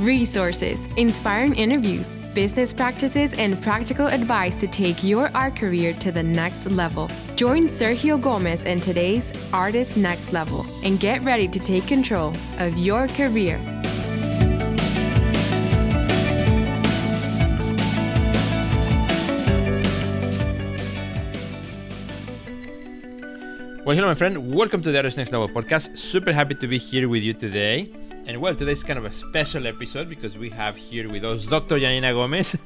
resources, inspiring interviews, business practices, and practical advice to take your art career to the next level. Join Sergio Gomez in today's Artist Next Level and get ready to take control of your career. Well, hello, my friend. Welcome to the Artist Next Level podcast. Super happy to be here with you today. And well, today's kind of a special episode because we have here with us Dr. Yanina Gomez.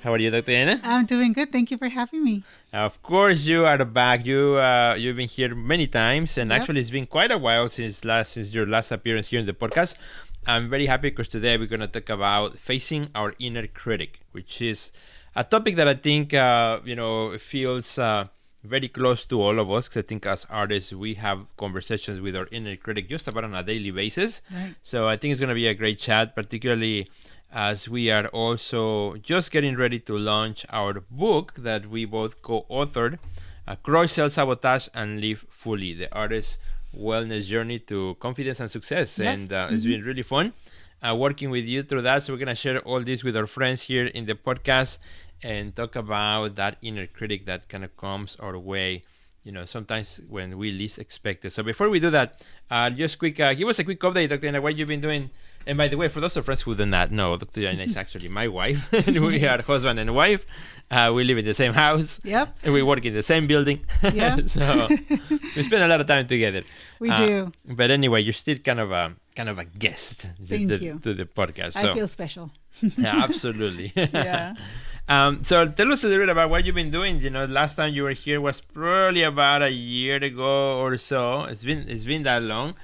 How are you, Dr. Yanina? I'm doing good. Thank you for having me. Of course, you are back. You've been here many times, and actually it's been quite a while since your last appearance here in the podcast. I'm very happy because today we're going to talk about facing our inner critic, which is a topic that I think feels very close to all of us, because I think as artists we have conversations with our inner critic just about on a daily basis. Right. So I think it's going to be a great chat, particularly as we are also just getting ready to launch our book that we both co-authored, Self-Sabotage and Live Fully, the artist's wellness journey to confidence and success. Yes. And it's been really fun working with you through that. So we're going to share all this with our friends here in the podcast and talk about that inner critic that kind of comes our way, sometimes when we least expect it. So before we do that, just quick, give us a quick update, Dr. Yanina, what you've been doing. And by the way, for those of friends who do not know, Dr. Yanina is actually my wife. We are husband and wife. We live in the same house. Yep. And we work in the same building. Yeah. So we spend a lot of time together. We do. But anyway, you're still kind of a guest Thank you. to the podcast. I feel special. Yeah, absolutely. Yeah. So tell us a little bit about what you've been doing. Last time you were here was probably about a year ago or so. It's been that long.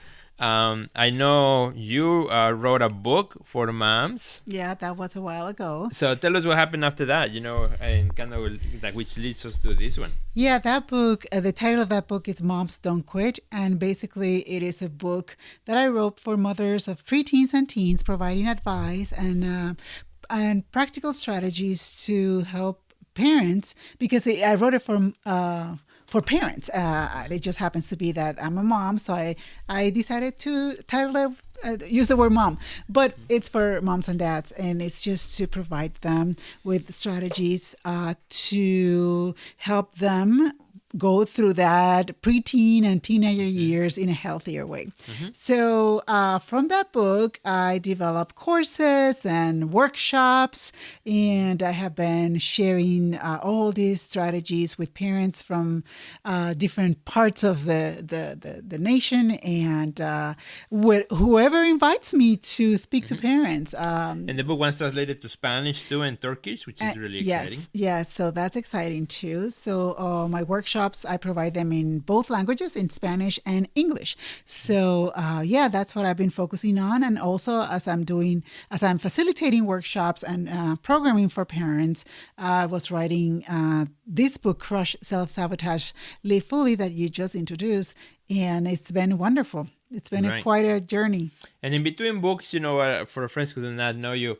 I know you wrote a book for moms. Yeah, that was a while ago. So tell us what happened after that, and kind of which leads us to this one. Yeah, that book, the title of that book is Moms Don't Quit. And basically it is a book that I wrote for mothers of preteens and teens, providing advice and practical strategies to help parents, because I wrote it for parents. It just happens to be that I'm a mom, so I decided to use the word mom, but it's for moms and dads, and it's just to provide them with strategies to help them go through that preteen and teenager years in a healthier way. Mm-hmm. So from that book, I developed courses and workshops, and I have been sharing all these strategies with parents from different parts of the nation, and whoever invites me to speak to parents. And the book was translated to Spanish too, and Turkish, which is really exciting. Yes, so that's exciting too. So my workshops, I provide them in both languages, in Spanish and English. So that's what I've been focusing on. And also as I'm facilitating workshops and programming for parents, I was writing this book, Self-Sabotage, Live Fully, that you just introduced. And it's been wonderful. It's been quite a journey. And in between books, for friends who do not know you,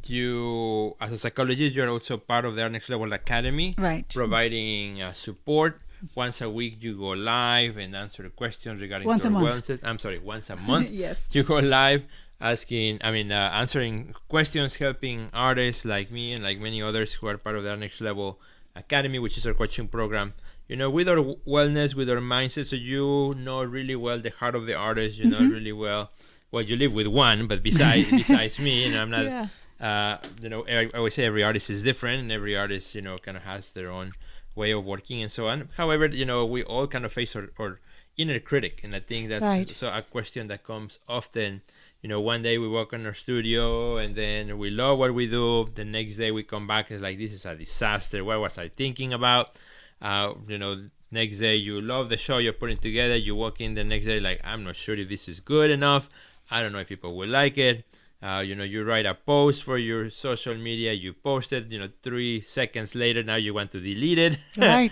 you, as a psychologist, you're also part of the Next Level Academy, right? Providing support. Once a week, you go live and answer questions regarding once a month. Wellness. I'm sorry, once a month. Yes. You go live answering questions, helping artists like me and like many others who are part of the Next Level Academy, which is our coaching program. With our wellness, with our mindset, so you know really well the heart of the artist. You know really well. Well, you live with one, but besides me, I'm not. Yeah. I always say every artist is different, and every artist, kind of has their own way of working and so on. However, we all kind of face our inner critic, and I think that's so a question that comes often. One day we walk in our studio and then we love what we do. The next day we come back, it's like, this is a disaster. What was I thinking about? Next day you love the show you're putting together. You walk in the next day like, I'm not sure if this is good enough. I don't know if people will like it. You write a post for your social media, you post it, 3 seconds later, now you want to delete it. Right.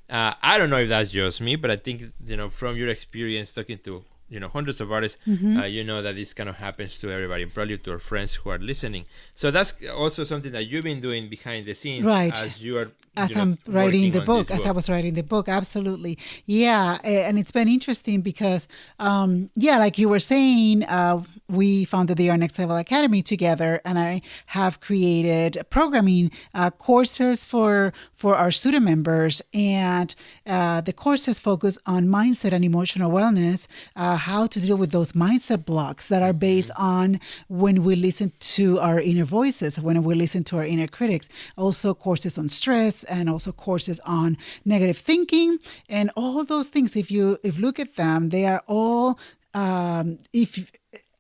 I don't know if that's just me, but I think, from your experience talking to, hundreds of artists, that this kind of happens to everybody, probably to our friends who are listening. So that's also something that you've been doing behind the scenes as you are as I'm writing the book, as I was writing the book. Absolutely. Yeah. And it's been interesting because, like you were saying, we founded the Our Next Level Academy together, and I have created programming courses for our student members. And the courses focus on mindset and emotional wellness, how to deal with those mindset blocks that are based on when we listen to our inner voices, when we listen to our inner critics. Also courses on stress, and also courses on negative thinking, and all those things. If you look at them, they are all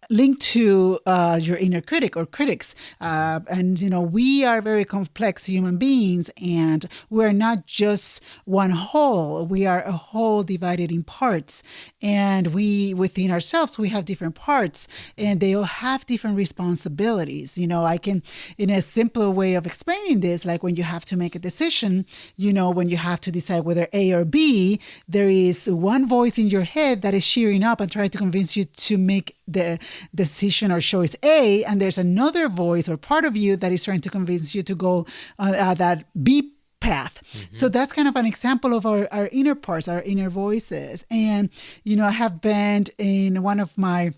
linked to your inner critic or critics. And, we are very complex human beings, and we're not just one whole. We are a whole divided in parts. And within ourselves, we have different parts, and they all have different responsibilities. I can, in a simpler way of explaining this, like when you have to make a decision, when you have to decide whether A or B, there is one voice in your head that is cheering up and trying to convince you to make the decision or choice A, and there's another voice or part of you that is trying to convince you to go that B path. So that's kind of an example of our inner parts, our inner voices. And, I have been in one of my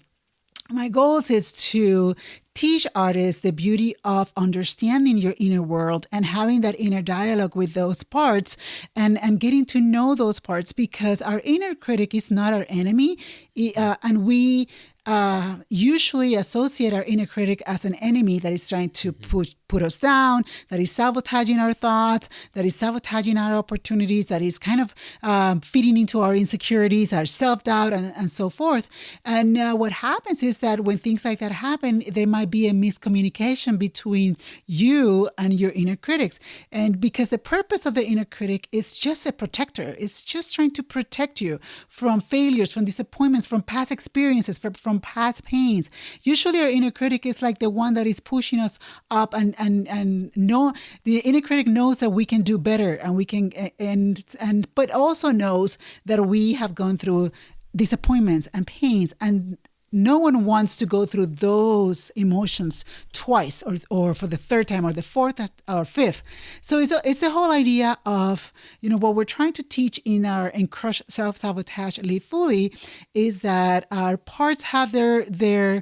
goals is to teach artists the beauty of understanding your inner world and having that inner dialogue with those parts, and getting to know those parts, because our inner critic is not our enemy. And we usually associate our inner critic as an enemy that is trying to put us down, that is sabotaging our thoughts, that is sabotaging our opportunities, that is kind of feeding into our insecurities, our self-doubt, and so forth. And what happens is that when things like that happen, there might be a miscommunication between you and your inner critics. And because the purpose of the inner critic is just a protector, it's just trying to protect you from failures, from disappointments, from past experiences, from past pains. Usually our inner critic is like the one that is pushing us up, and know the inner critic knows that we can do better, and we can but also knows that we have gone through disappointments and pains, and no one wants to go through those emotions twice, or for the third time, or the fourth or fifth. So it's the whole idea of, what we're trying to teach in Crush, Self-Sabotage, Live Fully, is that our parts have their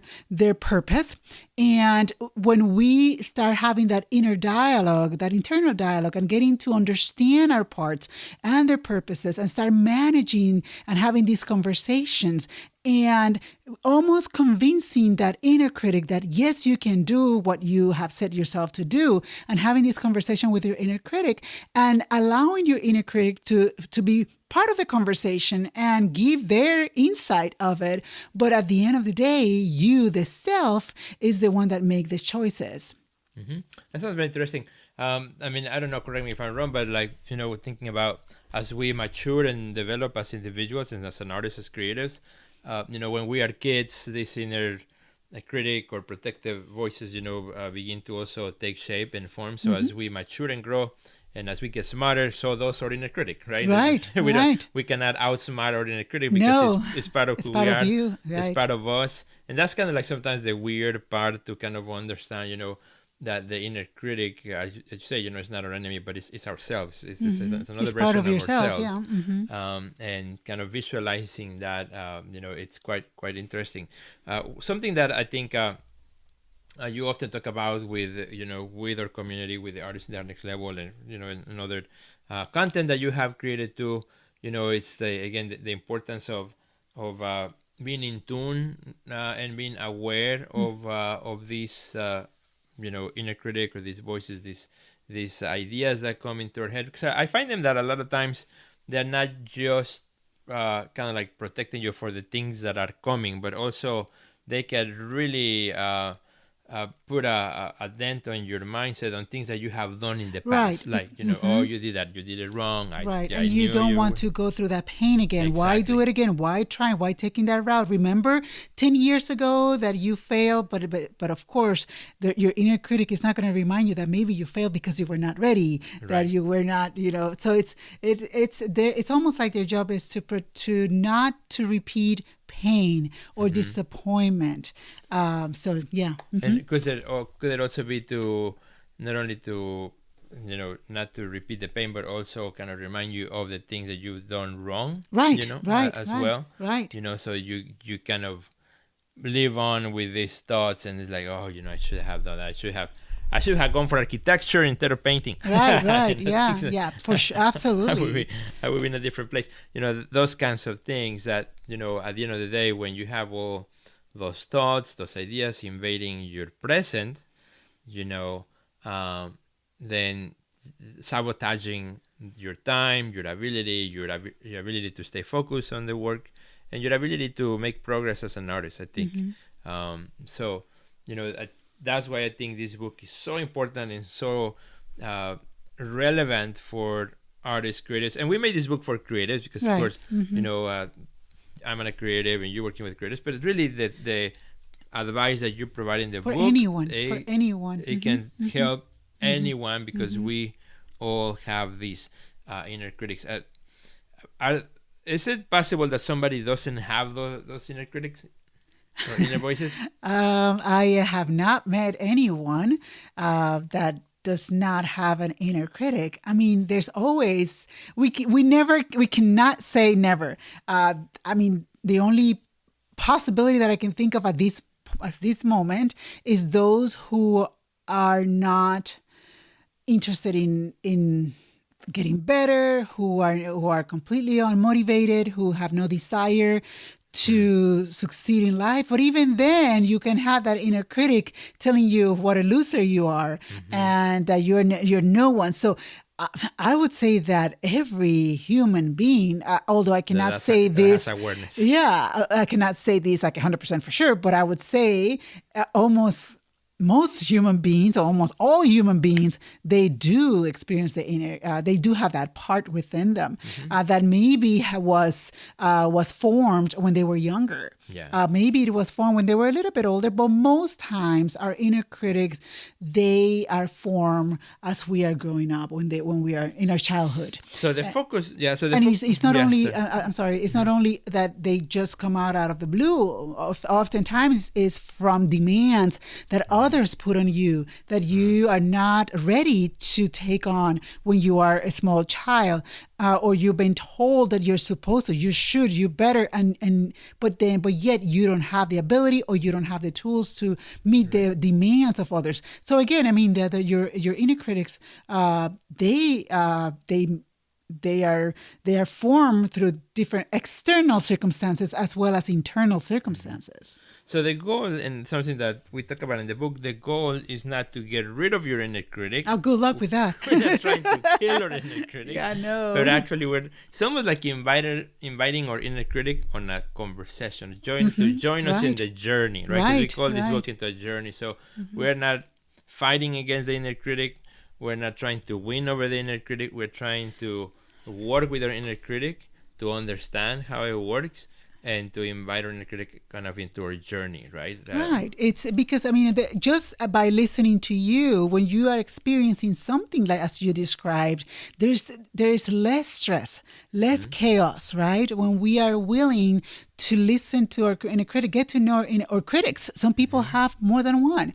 purpose. And when we start having that inner dialogue, that internal dialogue, and getting to understand our parts and their purposes, and start managing and having these conversations, and almost convincing that inner critic that yes, you can do what you have set yourself to do, and having this conversation with your inner critic, and allowing your inner critic to be part of the conversation and give their insight of it. But at the end of the day, you, the self, is the one that make the choices. That sounds very interesting. I don't know, correct me if I'm wrong, but thinking about as we mature and develop as individuals and as an artist, as creatives, when we are kids, this inner critic or protective voices, begin to also take shape and form. So as we mature and grow, and as we get smarter, so those are inner critic, right? Right. We cannot outsmart our inner critic, because it's part of who we are. You, right. It's part of us. And that's kind of like sometimes the weird part to kind of understand, that the inner critic, as you say, it's not our enemy, but it's ourselves. It's another version part of yourself, ourselves. Yeah. And kind of visualizing that, it's quite interesting. Something that I think you often talk about with our community, with the artists in the next level, and and other content that you have created too. It's the importance of being in tune and being aware of these inner critic, or these voices, these ideas that come into our head. Because I find them that a lot of times they're not just kind of like protecting you for the things that are coming, but also they can really put a dent on your mindset on things that you have done in the past. Right. Like, oh, you did that, you did it wrong. Right. And you don't want to go through that pain again. Exactly. Why do it again? Why try? Why taking that route? Remember 10 years ago that you failed, but of course, your inner critic is not going to remind you that maybe you failed because you were not ready, that you were not, so it's almost like their job is to not to repeat pain or disappointment. So yeah. And could it also be to not only to not to repeat the pain, but also kind of remind you of the things that you've done wrong. Right. As well. Right. So you kind of live on with these thoughts, and it's like, oh, I should have done that. I should have gone for architecture instead of painting. Right. Yeah, for sure. Absolutely. I would be in a different place. Those kinds of things that, at the end of the day, when you have all those thoughts, those ideas invading your present, then sabotaging your time, your ability to stay focused on the work, and your ability to make progress as an artist, I think. So, that's why I think this book is so important and so relevant for artists, creatives. And we made this book for creatives because, of course, I'm a creative and you're working with creatives. But it's really the advice that you provide in the book. For anyone. It can help anyone because we all have these inner critics. Is it possible that somebody doesn't have those inner critics or inner voices? I have not met anyone that does not have an inner critic. I mean, there's always we cannot say never. I mean, the only possibility that I can think of at this moment is those who are not interested in getting better, who are completely unmotivated, who have no desire to succeed in life. But even then, you can have that inner critic telling you what a loser you are and that you're no one. So I would say that every human being, although I cannot say this, awareness. Yeah, I cannot say this like 100% for sure, but I would say most human beings, or almost all human beings, they do experience the inner. They do have that part within them that maybe was formed when they were younger. Yeah. Maybe it was formed when they were a little bit older, but most times our inner critics, they are formed as we are growing up, when we are in our childhood. So the focus, it's not only. I'm sorry. It's not only that they just come out of the blue. Oftentimes, is from demands that others put on you that you are not ready to take on when you are a small child, or you've been told that you're supposed to, you should, you better, but yet you don't have the ability or you don't have the tools to meet the demands of others. So again, I mean that your inner critics, they are formed through different external circumstances as well as internal circumstances. So the goal, and something that we talk about in the book, the goal is not to get rid of your inner critic. Oh, good luck with that. We're not trying to kill our inner critic. Yeah, I know. But actually, it's almost like inviting our inner critic on a conversation, to join us in the journey, right? Because we call this book into a journey. So we're not fighting against the inner critic. We're not trying to win over the inner critic. We're trying to work with our inner critic to understand how it works and to invite our inner critic kind of into our journey, right? Right. It's because, I mean, just by listening to you, when you are experiencing something like as you described, there is less stress, less chaos, right? When we are willing to listen to our inner critic, get to know our critics. Some people have more than one.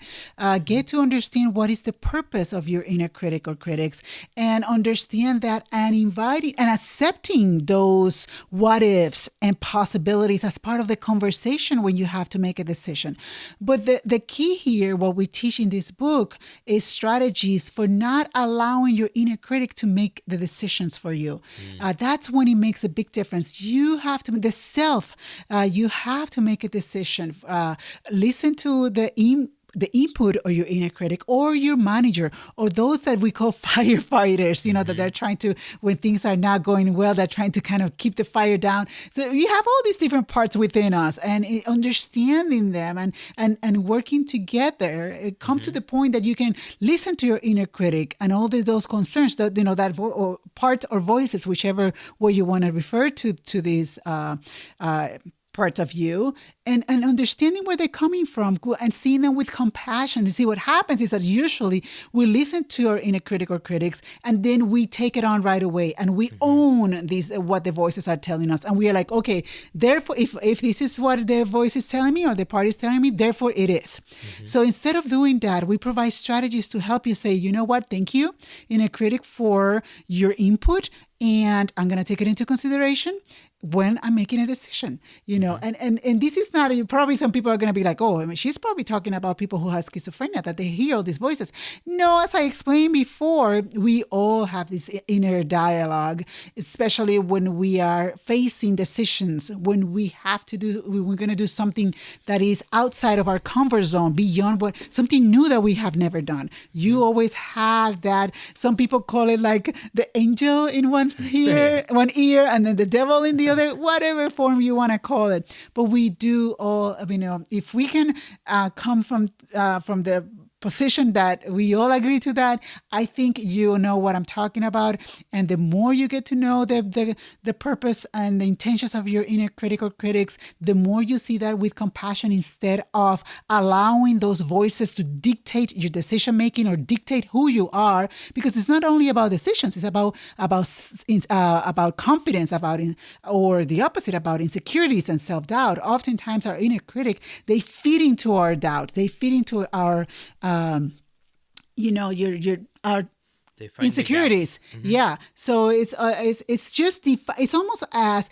Get to understand what is the purpose of your inner critic or critics, and understand that, and inviting and accepting those what ifs and possibilities as part of the conversation when you have to make a decision. But the key here, what we teach in this book, is strategies for not allowing your inner critic to make the decisions for you. That's when it makes a big difference. You have to, the self, you have to make a decision. Listen to the input of your inner critic or your manager, or those that we call firefighters, that they're trying to, when things are not going well, they're trying to kind of keep the fire down. So you have all these different parts within us, and understanding them and working together, come to the point that you can listen to your inner critic and all those concerns that, parts or voices, whichever way you want to refer to these parts of you and understanding where they're coming from and seeing them with compassion. You see, what happens is that usually we listen to our inner critic or critics and then we take it on right away and we own these what the voices are telling us. And we are like, okay, therefore, if this is what the voice is telling me or the party is telling me, therefore it is. So instead of doing that, we provide strategies to help you say, you know what, thank you, inner critic, for your input. And I'm going to take it into consideration when I'm making a decision, and this is not, probably some people are going to be like, oh, I mean, she's probably talking about people who have schizophrenia, that they hear all these voices. No, as I explained before, we all have this inner dialogue, especially when we are facing decisions, when we're going to do something that is outside of our comfort zone, beyond something new that we have never done. You always have that. Some people call it like the angel in one ear, and then the devil in the other, whatever form you want to call it. But we do all, if we can come from the position that we all agree to that, I think you know what I'm talking about. And the more you get to know the purpose and the intentions of your inner critic or critics, the more you see that with compassion instead of allowing those voices to dictate your decision making or dictate who you are. Because it's not only about decisions; it's about confidence, or the opposite, about insecurities and self-doubt. Oftentimes, our inner critic, they feed into our doubt. They feed into our our insecurities. Yeah. So it's just it's almost as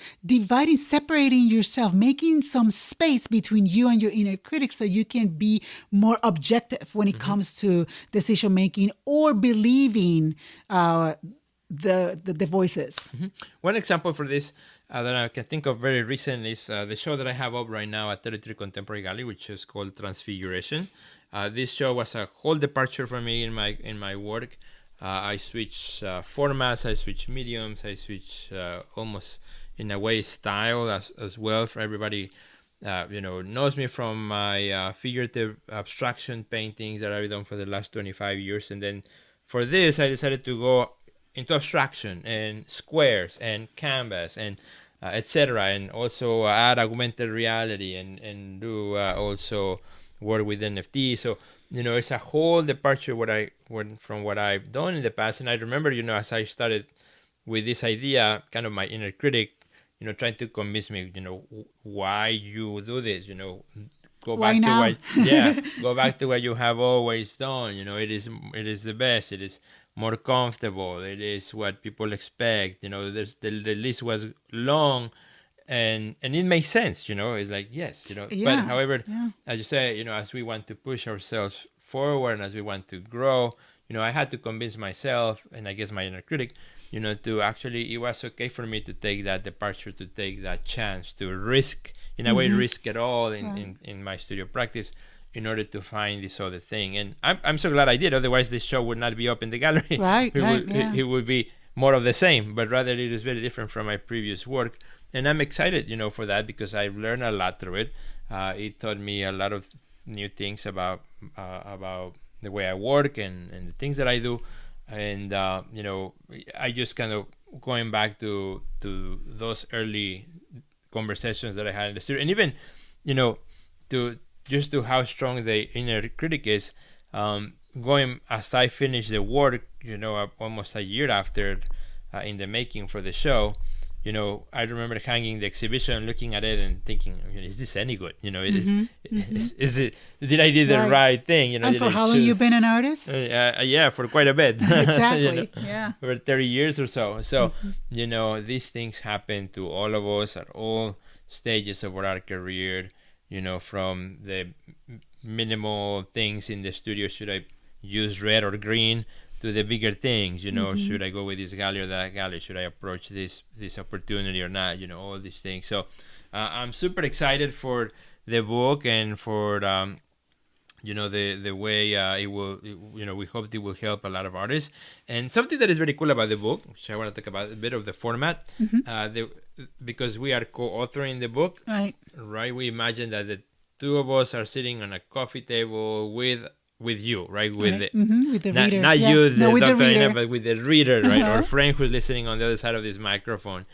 separating yourself, making some space between you and your inner critic, so you can be more objective when it comes to decision making or believing the voices. One example for this that I can think of very recent is the show that I have up right now at 33 Contemporary Gallery, which is called Transfiguration. This show was a whole departure for me in my work. I switch formats, I switch mediums, I switch almost in a way style as well. For everybody, knows me from my figurative abstraction paintings that I've done for the last 25 years, and then for this I decided to go into abstraction and squares and canvas and etc., and also add augmented reality and do also work with NFT. So it's a whole departure from what I've done in the past. And I remember, as I started with this idea, kind of my inner critic, trying to convince me, why you do this, go back to what you have always done. It is the best. It is more comfortable. It is what people expect. The list was long. And it makes sense, it's like, yes, but however, as you say, as we want to push ourselves forward and as we want to grow, I had to convince myself, and I guess my inner critic, to actually, it was okay for me to take that departure, to take that chance, to risk, in a way, risk it all in my studio practice in order to find this other thing. And I'm so glad I did. Otherwise, this show would not be up in the gallery. It would be more of the same, but rather it is very different from my previous work. And I'm excited, for that, because I've learned a lot through it. It taught me a lot of new things about the way I work and the things that I do. And, I just kind of going back to those early conversations that I had in the studio. And even, to how strong the inner critic is, going as I finished the work, almost a year after in the making for the show, I remember hanging the exhibition, looking at it and thinking, is this any good? Is it, did I do the right thing? And for how long you've been an artist? Yeah, for quite a bit. Exactly, For 30 years or so. So, these things happen to all of us at all stages of our career, from the minimal things in the studio, should I use red or green, to the bigger things, should I go with this gallery or that gallery? Should I approach this opportunity or not? All these things. So I'm super excited for the book and for, the way it will, we hope it will help a lot of artists. And something that is very cool about the book, which I want to talk about a bit of the format, because we are co-authoring the book, right? We imagine that the two of us are sitting on a coffee table with you, right? With the reader. Not you, the doctor, but with the reader, right? Or friend who's listening on the other side of this microphone.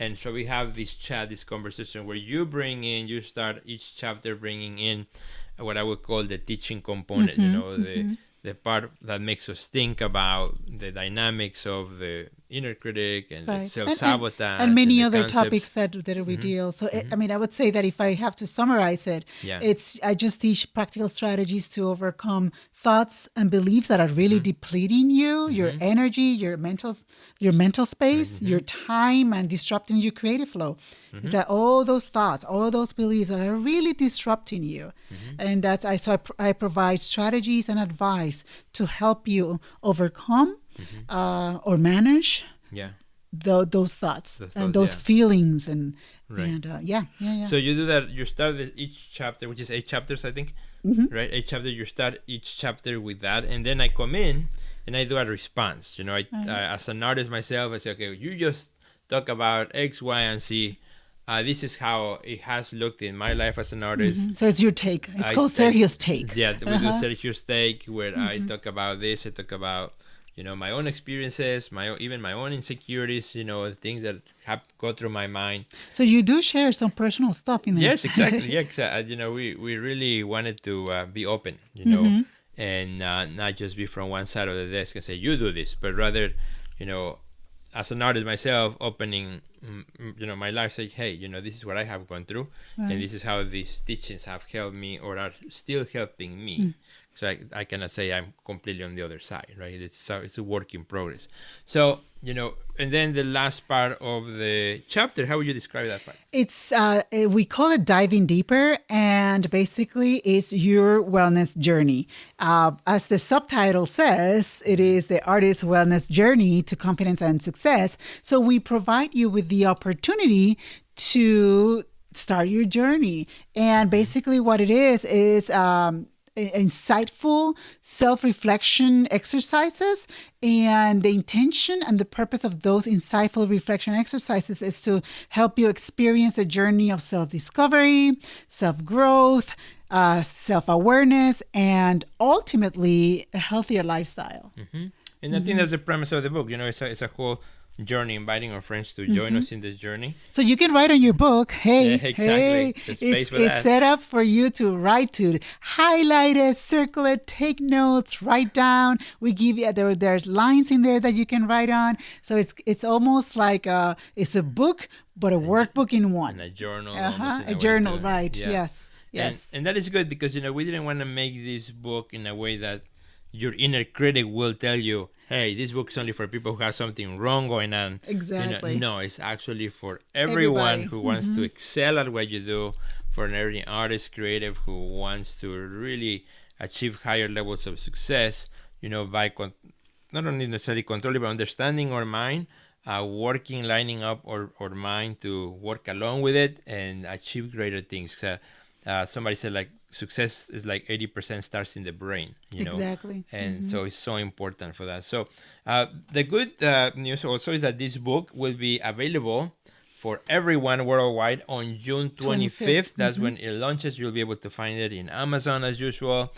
And so we have this conversation where you start each chapter bringing in what I would call the teaching component, the part that makes us think about the dynamics of the inner critic and the self-sabotage and many the other concepts. topics that we deal. So I would say that if I have to summarize it, I just teach practical strategies to overcome thoughts and beliefs that are really depleting you, your energy, your mental space, your time, and disrupting your creative flow. Is that all those thoughts, all those beliefs that are really disrupting you, and I provide strategies and advice to help you overcome or manage those thoughts and those feelings and So you do that. You start each chapter, which is 8 chapters, I think, right? 8 chapters. You start each chapter with that, and then I come in and I do a response. I as an artist myself, I say, okay, you just talk about X, Y, and Z. This is how it has looked in my life as an artist. So it's your take. It's called Sergio's Take. Yeah, we do Sergio's Take, where I talk about this. I talk about my own experiences, even my own insecurities. Things that have go through my mind. So you do share some personal stuff in there. Yes, exactly. Yeah, we really wanted to be open. And not just be from one side of the desk and say you do this, but rather, as an artist myself, opening, my life, say, hey, this is what I have gone through, and this is how these teachings have helped me or are still helping me. So I cannot say I'm completely on the other side, right? It's a work in progress. So, and then the last part of the chapter, how would you describe that part? It's, we call it diving deeper, and basically it's your wellness journey. As the subtitle says, it is the artist's wellness journey to confidence and success. So we provide you with the opportunity to start your journey. And basically what it is insightful self-reflection exercises, and the intention and the purpose of those insightful reflection exercises is to help you experience a journey of self-discovery, self-growth, self-awareness, and ultimately a healthier lifestyle. And I think that's the premise of the book. It's a whole journey, inviting our friends to join us in this journey. So you can write on your book, exactly. It's set up for you to write to, highlight it, circle it, take notes, write down. We give you, there's lines in there that you can write on. So it's almost like it's a book, but a workbook in one. And a journal. A journal, right. Yeah. Yes. And that is good because, we didn't want to make this book in a way that your inner critic will tell you, hey, this book is only for people who have something wrong going on. Exactly. No, it's actually for everyone who wants to excel at what you do, for every artist, creative who wants to really achieve higher levels of success, by not only necessarily controlling, but understanding our mind, lining up our mind to work along with it and achieve greater things. Somebody said, like, success is like 80% starts in the brain, Exactly. And so it's so important for that. So the good news also is that this book will be available for everyone worldwide on June 25th. That's when it launches. You'll be able to find it in Amazon as usual,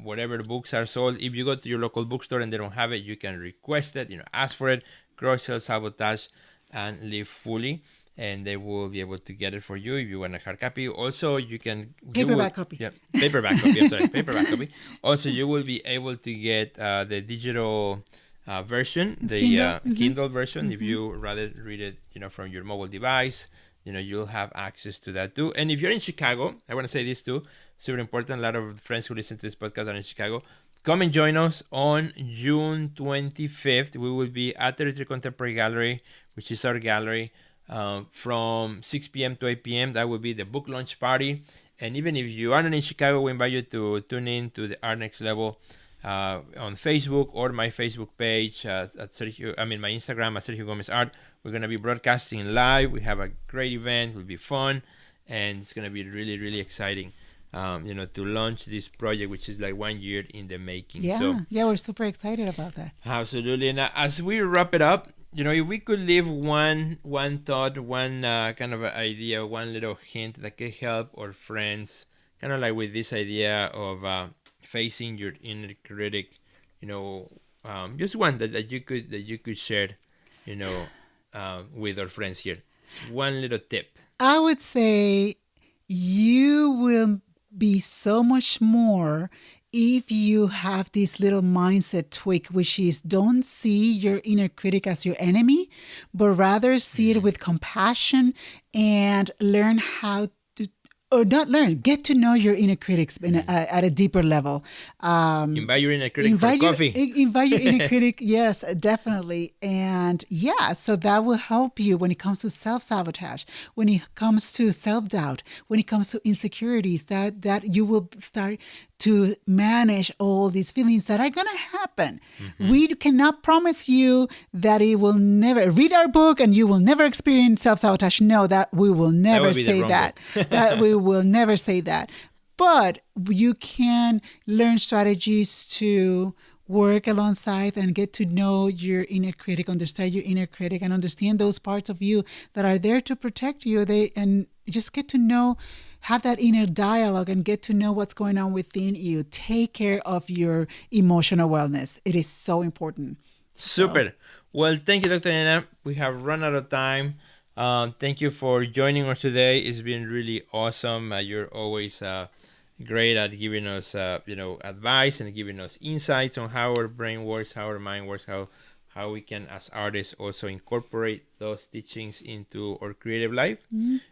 wherever the books are sold. If you go to your local bookstore and they don't have it, you can request it, ask for it. Crush, Self-Sabotage, and Live Fully. And they will be able to get it for you if you want a hard copy. Also, you can... Paperback copy. Yeah, paperback copy. Paperback copy. Also, you will be able to get the digital version, the Kindle version. If you rather read it, from your mobile device, you'll have access to that too. And if you're in Chicago, I want to say this too, super important. A lot of friends who listen to this podcast are in Chicago. Come and join us on June 25th. We will be at the Retreat Contemporary Gallery, which is our gallery. From 6 p.m. to 8 p.m. That will be the book launch party. And even if you aren't in Chicago, we invite you to tune in to the Art Next Level on Facebook or my Facebook page my Instagram at Sergio Gomez Art. We're going to be broadcasting live. We have a great event. It will be fun. And it's going to be really, really exciting, to launch this project, which is like 1 year in the making. Yeah, we're super excited about that. Absolutely. And as we wrap it up, if we could leave one thought, one kind of idea, one little hint that could help our friends, kind of like with this idea of facing your inner critic, just one that you could share, with our friends here. One little tip. I would say you will be so much more if you have this little mindset tweak, which is don't see your inner critic as your enemy, but rather see it with compassion and learn how to, or not learn, get to know your inner critics at a deeper level. Invite your inner critic for coffee. Invite your inner critic, yes, definitely. And yeah, so that will help you when it comes to self-sabotage, when it comes to self-doubt, when it comes to insecurities, that you will start to manage all these feelings that are going to happen. We cannot promise you that it will never, read our book and you will never experience self-sabotage. No, that we will never say that. That we will never say that. But you can learn strategies to work alongside and get to know your inner critic, understand your inner critic, and understand those parts of you that are there to protect you. And just get to know, have that inner dialogue and get to know what's going on within you. Take care of your emotional wellness. It is so important. Super. Well, thank you, Dr. Yanina. We have run out of time. Thank you for joining us today. It's been really awesome. You're always great at giving us, advice and giving us insights on how our brain works, how our mind works, how we can, as artists, also incorporate those teachings into our creative life,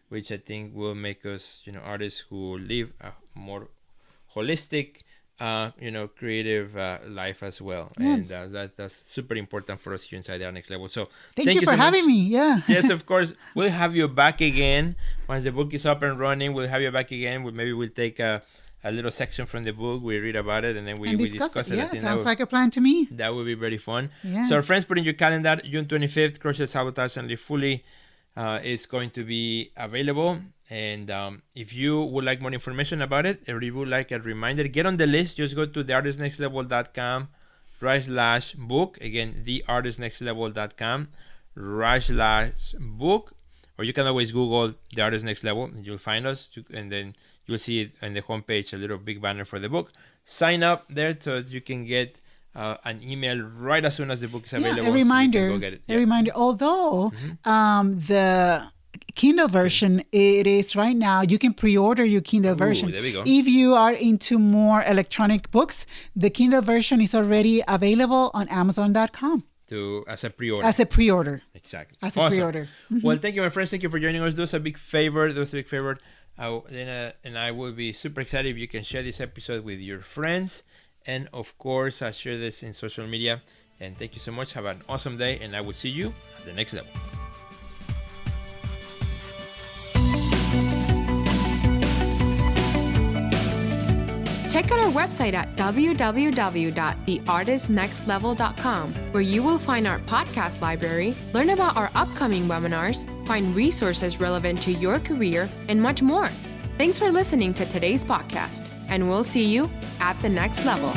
which I think will make us, artists who live a more holistic, creative life as well. Yeah. And that's super important for us here inside our next level. So thank you for having me. Yeah. Yes, of course. We'll have you back again once the book is up and running. We'll have you back again. We'll take a little section from the book. We read about it and then we discuss it. Yeah, sounds like a plan to me. That would be very fun. Yeah. So our friends, put in your calendar, June 25th, Self-Sabotage and Live Fully is going to be available. And if you would like more information about it, or you would like a reminder, get on the list. Just go to theartistnextlevel.com/book. Again, theartistnextlevel.com/book. Or you can always Google The Artist Next Level and you'll find us. And then you'll see it on the homepage, a little big banner for the book. Sign up there so you can get an email right as soon as the book is available. A reminder. So go get it. A reminder. Although the Kindle version, it is right now, you can pre-order your Kindle version. There we go. If you are into more electronic books, the Kindle version is already available on Amazon.com. As a pre-order. Exactly. As a pre-order. Well, thank you, my friends. Thank you for joining us. Do us a big favor. Lena and I will be super excited if you can share this episode with your friends. And of course, share this in social media. And thank you so much. Have an awesome day. And I will see you at the next level. Check out our website at www.theartistnextlevel.com, where you will find our podcast library, learn about our upcoming webinars, find resources relevant to your career, and much more. Thanks for listening to today's podcast, and we'll see you at the next level.